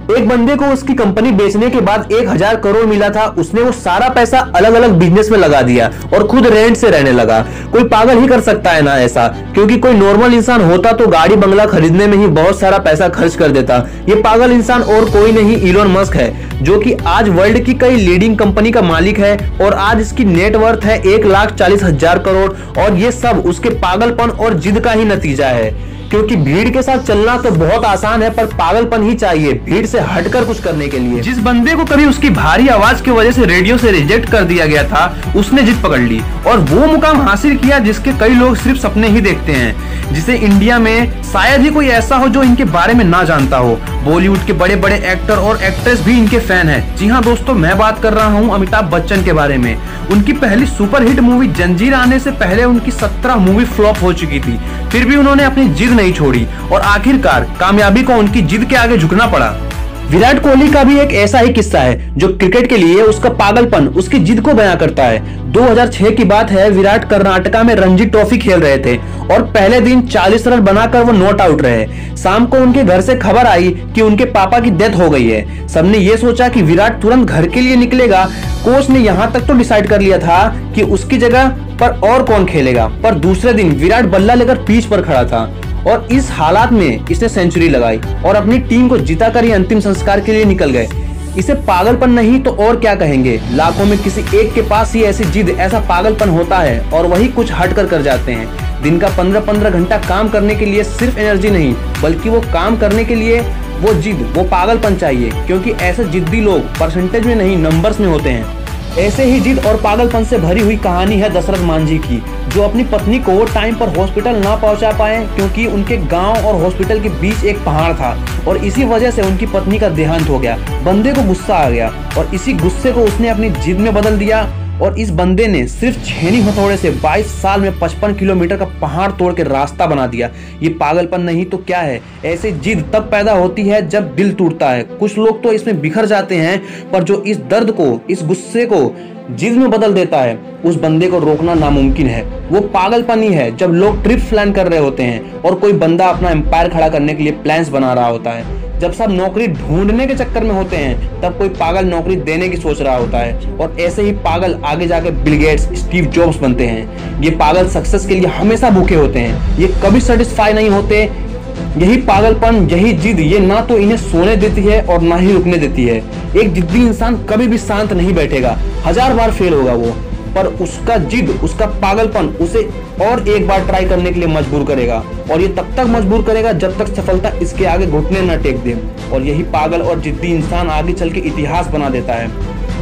एक बंदे को उसकी कंपनी बेचने के बाद 1000 करोड़ मिला था, उसने वो सारा पैसा अलग अलग बिजनेस में लगा दिया और खुद रेंट से रहने लगा। कोई पागल ही कर सकता है ना ऐसा, क्योंकि कोई नॉर्मल इंसान होता तो गाड़ी बंगला खरीदने में ही बहुत सारा पैसा खर्च कर देता। ये पागल इंसान और कोई नहीं, इलोन मस्क है, जो कि आज वर्ल्ड की कई लीडिंग कंपनी का मालिक है और आज इसकी नेटवर्थ है 1,40,000 करोड़। और ये सब उसके पागलपन और जिद का ही नतीजा है, क्योंकि भीड़ के साथ चलना तो बहुत आसान है, पर पागलपन ही चाहिए भीड़ से हटकर कुछ करने के लिए। जिस बंदे को कभी उसकी भारी आवाज की वजह से रेडियो से रिजेक्ट कर दिया गया था, उसने जिद पकड़ ली और वो मुकाम हासिल किया जिसके कई लोग सिर्फ सपने ही देखते हैं, जिसे इंडिया में शायद ही कोई ऐसा हो जो इनके बारे में ना जानता हो। बॉलीवुड के बड़े बड़े एक्टर और एक्ट्रेस भी इनके फैन हैं। जी हाँ दोस्तों, मैं बात कर रहा हूँ अमिताभ बच्चन के बारे में। उनकी पहली सुपरहिट मूवी जंजीर आने से पहले उनकी 17 मूवी फ्लॉप हो चुकी थी, फिर भी उन्होंने अपनी जिद नहीं छोड़ी और आखिरकार कामयाबी को उनकी जिद के आगे झुकना पड़ा। विराट कोहली का भी एक ऐसा ही किस्सा है, जो क्रिकेट के लिए उसका पागलपन, उसकी जिद को बयां करता है। 2006 की बात है, विराट कर्नाटका में रणजी ट्रॉफी खेल रहे थे और पहले दिन 40 रन बनाकर वो नॉट आउट रहे। शाम को उनके घर से खबर आई कि उनके पापा की डेथ हो गई है। सबने ये सोचा कि विराट तुरंत घर के लिए निकलेगा। कोच ने यहाँ तक तो डिसाइड कर लिया था कि उसकी जगह पर और कौन खेलेगा, पर दूसरे दिन विराट बल्ला लेकर पिच पर खड़ा था और इस हालात में इसने सेंचुरी लगाई और अपनी टीम को जिताकर ये अंतिम संस्कार के लिए निकल गए। इसे पागलपन नहीं तो और क्या कहेंगे। लाखों में किसी एक के पास ही ऐसी जिद, ऐसा पागलपन होता है और वही कुछ हटकर कर जाते हैं। दिन का 15-15 घंटा काम करने के लिए सिर्फ एनर्जी नहीं, बल्कि वो काम करने के लिए वो जिद, वो पागलपन चाहिए, क्योंकि ऐसे जिद्दी लोग परसेंटेज में नहीं नंबर्स में होते हैं। ऐसे ही जिद और पागलपन से भरी हुई कहानी है दशरथ मांझी की, जो अपनी पत्नी को टाइम पर हॉस्पिटल ना पहुंचा पाए, क्योंकि उनके गांव और हॉस्पिटल के बीच एक पहाड़ था और इसी वजह से उनकी पत्नी का देहांत हो गया। बंदे को गुस्सा आ गया और इसी गुस्से को उसने अपनी जिद में बदल दिया और इस बंदे ने सिर्फ छेनी हथौड़े से 22 साल में 55 किलोमीटर का पहाड़ तोड़ के रास्ता बना दिया। ये पागलपन नहीं तो क्या है। ऐसे जिद तब पैदा होती है जब दिल टूटता है। कुछ लोग तो इसमें बिखर जाते हैं, पर जो इस दर्द को, इस गुस्से को जिद में बदल देता है, उस बंदे को रोकना नामुमकिन है। वो पागलपन ही है जब लोग ट्रिप प्लान कर रहे होते हैं और कोई बंदा अपना एम्पायर खड़ा करने के लिए प्लान्स बना रहा होता है। जब सब नौकरी ढूंढने के चक्कर में होते हैं, तब कोई पागल नौकरी देने की सोच रहा होता है और ऐसे ही पागल आगे जाके बिल गेट्स, स्टीव जॉब्स बनते हैं। ये पागल सक्सेस के लिए हमेशा भूखे होते हैं, ये कभी सेटिस्फाई नहीं होते। यही पागलपन, यही जिद, ये ना तो इन्हें सोने देती है और ना ही रुकने देती है। एक जिद्दी इंसान कभी भी शांत नहीं बैठेगा, 1000 बार फेल होगा वो, पर उसका जिद, उसका पागलपन उसे और एक बार ट्राई करने के लिए मजबूर करेगा और ये तब तक मजबूर करेगा जब तक सफलता इसके आगे घुटने न टेक दे। और यही पागल और जिद्दी इंसान आगे चल के इतिहास बना देता है।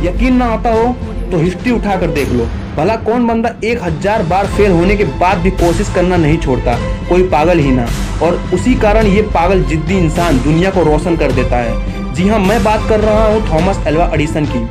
यकीन ना आता हो तो हिस्ट्री उठाकर देख लो, भला कौन बंदा 1000 बार फेल होने के बाद भी कोशिश करना नहीं छोड़ता। कोई पागल ही ना। और उसी कारण ये पागल जिद्दी इंसान दुनिया को रोशन कर देता है। जी हाँ, मैं बात कर रहा हूँ थॉमस एल्वा एडिसन की।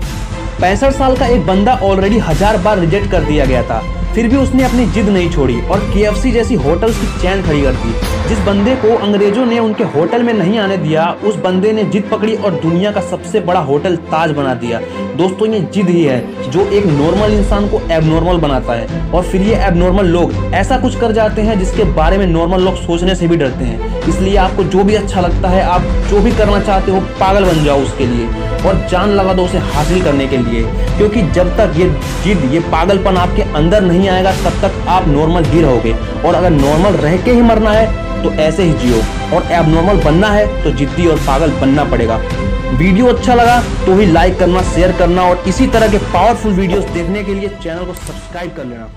65 साल का एक बंदा ऑलरेडी 1000 बार रिजेक्ट कर दिया गया था, फिर भी उसने अपनी जिद नहीं छोड़ी और KFC जैसी होटल्स की चैन खड़ी कर दी। जिस बंदे को अंग्रेजों ने उनके होटल में नहीं आने दिया, उस बंदे ने जिद पकड़ी और दुनिया का सबसे बड़ा होटल ताज बना दिया। दोस्तों, ये जिद ही है जो एक नॉर्मल इंसान को एबनॉर्मल बनाता है और फिर ये एबनॉर्मल लोग ऐसा कुछ कर जाते हैं जिसके बारे में नॉर्मल लोग सोचने से भी डरते हैं। इसलिए आपको जो भी अच्छा लगता है, आप जो भी करना चाहते हो, पागल बन जाओ उसके लिए और जान लगा दो उसे हासिल करने के लिए, क्योंकि जब तक ये जिद, ये पागलपन आपके अंदर नहीं आएगा, तब तक आप नॉर्मल ही रहोगे। और अगर नॉर्मल रह के ही मरना है तो ऐसे ही जियो, और एबनॉर्मल बनना है तो जिद्दी और पागल बनना पड़ेगा। वीडियो अच्छा लगा तो ही लाइक करना, शेयर करना और इसी तरह के पावरफुल वीडियोस देखने के लिए चैनल को सब्सक्राइब कर लेना।